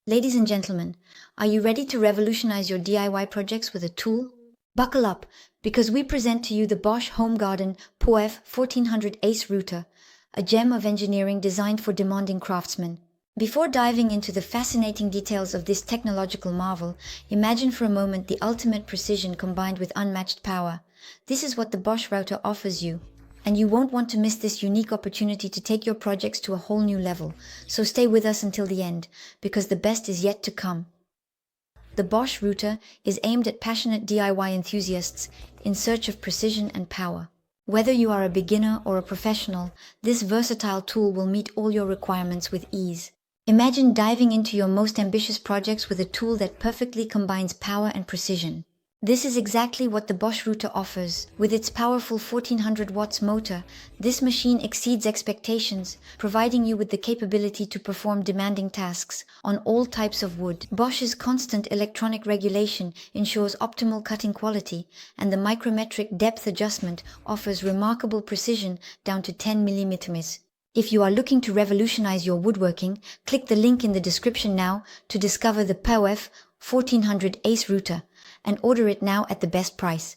Ladies and gentlemen, are you ready to revolutionize your DIY projects with a tool? Buckle up, because we present to you the Bosch Home Garden POF 1400 Ace Router, a gem of engineering designed for demanding craftsmen. Before diving into the fascinating details of this technological marvel, imagine for a moment the ultimate precision combined with unmatched power. This is what the Bosch router offers you. And you won't want to miss this unique opportunity to take your projects to a whole new level. So stay with us until the end, because the best is yet to come. The Bosch router is aimed at passionate DIY enthusiasts in search of precision and power. Whether you are a beginner or a professional, this versatile tool will meet all your requirements with ease. Imagine diving into your most ambitious projects with a tool that perfectly combines power and precision. This is exactly what the Bosch router offers. With its powerful 1400 watts motor, this machine exceeds expectations, providing you with the capability to perform demanding tasks on all types of wood. Bosch's constant electronic regulation ensures optimal cutting quality, and the micrometric depth adjustment offers remarkable precision down to 10 millimeters. If you are looking to revolutionize your woodworking, click the link in the description now to discover the POF 1400 Ace router and order it now at the best price.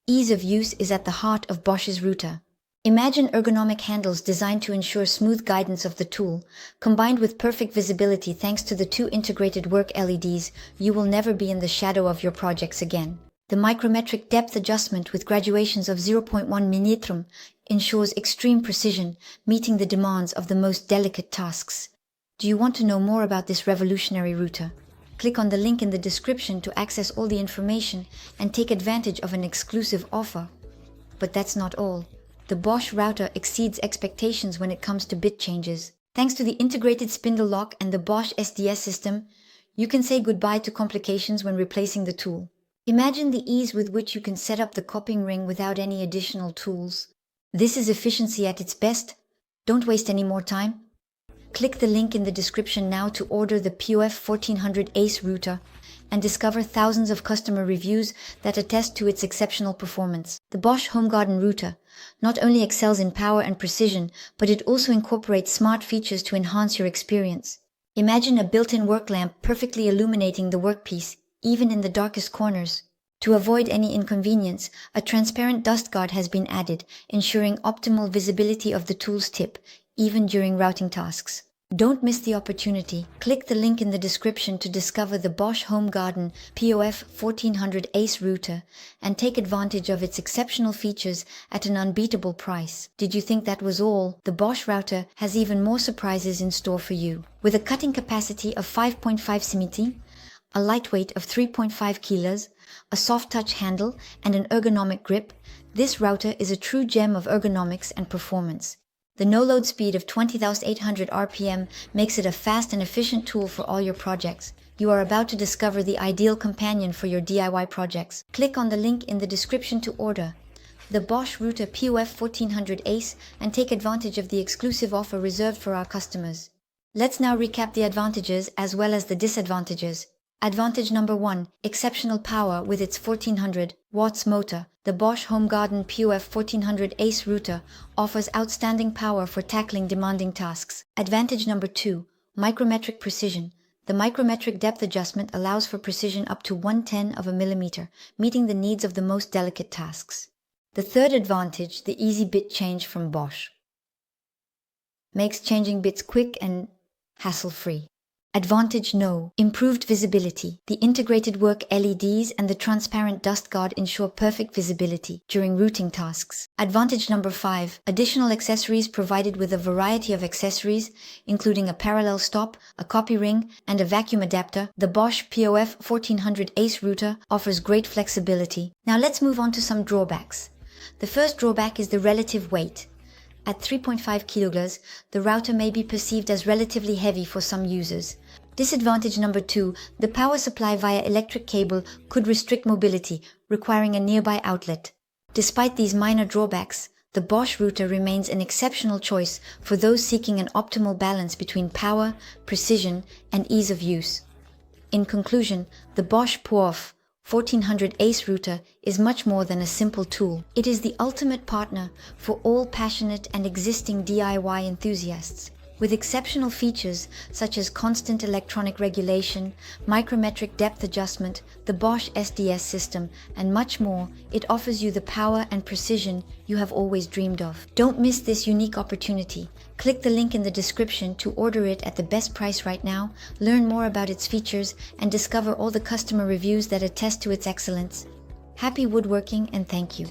Ease of use is at the heart of Bosch's router. Imagine ergonomic handles designed to ensure smooth guidance of the tool. Combined with perfect visibility thanks to the two integrated work LEDs, you will never be in the shadow of your projects again. The micrometric depth adjustment with graduations of 0.1 mm ensures extreme precision, meeting the demands of the most delicate tasks. Do you want to know more about this revolutionary router? Click on the link in the description to access all the information and take advantage of an exclusive offer. But that's not all. The Bosch router exceeds expectations when it comes to bit changes. Thanks to the integrated spindle lock and the Bosch SDS system, you can say goodbye to complications when replacing the tool. Imagine the ease with which you can set up the copying ring without any additional tools. This is efficiency at its best. Don't waste any more time. Click the link in the description now to order the POF 1400 Ace router and discover thousands of customer reviews that attest to its exceptional performance. The Bosch Home Garden router not only excels in power and precision, but it also incorporates smart features to enhance your experience. Imagine a built-in work lamp perfectly illuminating the workpiece, even in the darkest corners. To avoid any inconvenience, a transparent dust guard has been added, ensuring optimal visibility of the tool's tip, even during routing tasks. Don't miss the opportunity. Click the link in the description to discover the Bosch Home Garden POF 1400 Ace router and take advantage of its exceptional features at an unbeatable price. Did you think that was all? The Bosch router has even more surprises in store for you. With a cutting capacity of 5.5 cm, a lightweight of 3.5 kilos, a soft touch handle, and an ergonomic grip, this router is a true gem of ergonomics and performance. The no-load speed of 20,800 RPM makes it a fast and efficient tool for all your projects. You are about to discover the ideal companion for your DIY projects. Click on the link in the description to order the Bosch router POF 1400 Ace and take advantage of the exclusive offer reserved for our customers. Let's now recap the advantages as well as the disadvantages. Advantage number 1, exceptional power with its 1400 watts motor. The Bosch Home Garden POF 1400 Ace router offers outstanding power for tackling demanding tasks. Advantage number 2, micrometric precision. The micrometric depth adjustment allows for precision up to 1/10 of a millimeter, meeting the needs of the most delicate tasks. The third advantage, the easy bit change from Bosch, makes changing bits quick and hassle-free. Advantage no, improved visibility. The integrated work LEDs and the transparent dust guard ensure perfect visibility during routing tasks. Advantage number 5, additional accessories provided with a variety of accessories, including a parallel stop, a copy ring, and a vacuum adapter. The Bosch POF 1400 Ace router offers great flexibility. Now let's move on to some drawbacks. The first drawback is the relative weight. At 3.5 kilograms, the router may be perceived as relatively heavy for some users. Disadvantage number 2, the power supply via electric cable could restrict mobility, requiring a nearby outlet. Despite these minor drawbacks, the Bosch router remains an exceptional choice for those seeking an optimal balance between power, precision, and ease of use. In conclusion, the Bosch POF 1400 Ace router is much more than a simple tool. It is the ultimate partner for all passionate and existing DIY enthusiasts. With exceptional features such as constant electronic regulation, micrometric depth adjustment, the Bosch SDS system, and much more, it offers you the power and precision you have always dreamed of. Don't miss this unique opportunity. Click the link in the description to order it at the best price right now, learn more about its features, and discover all the customer reviews that attest to its excellence. Happy woodworking and thank you.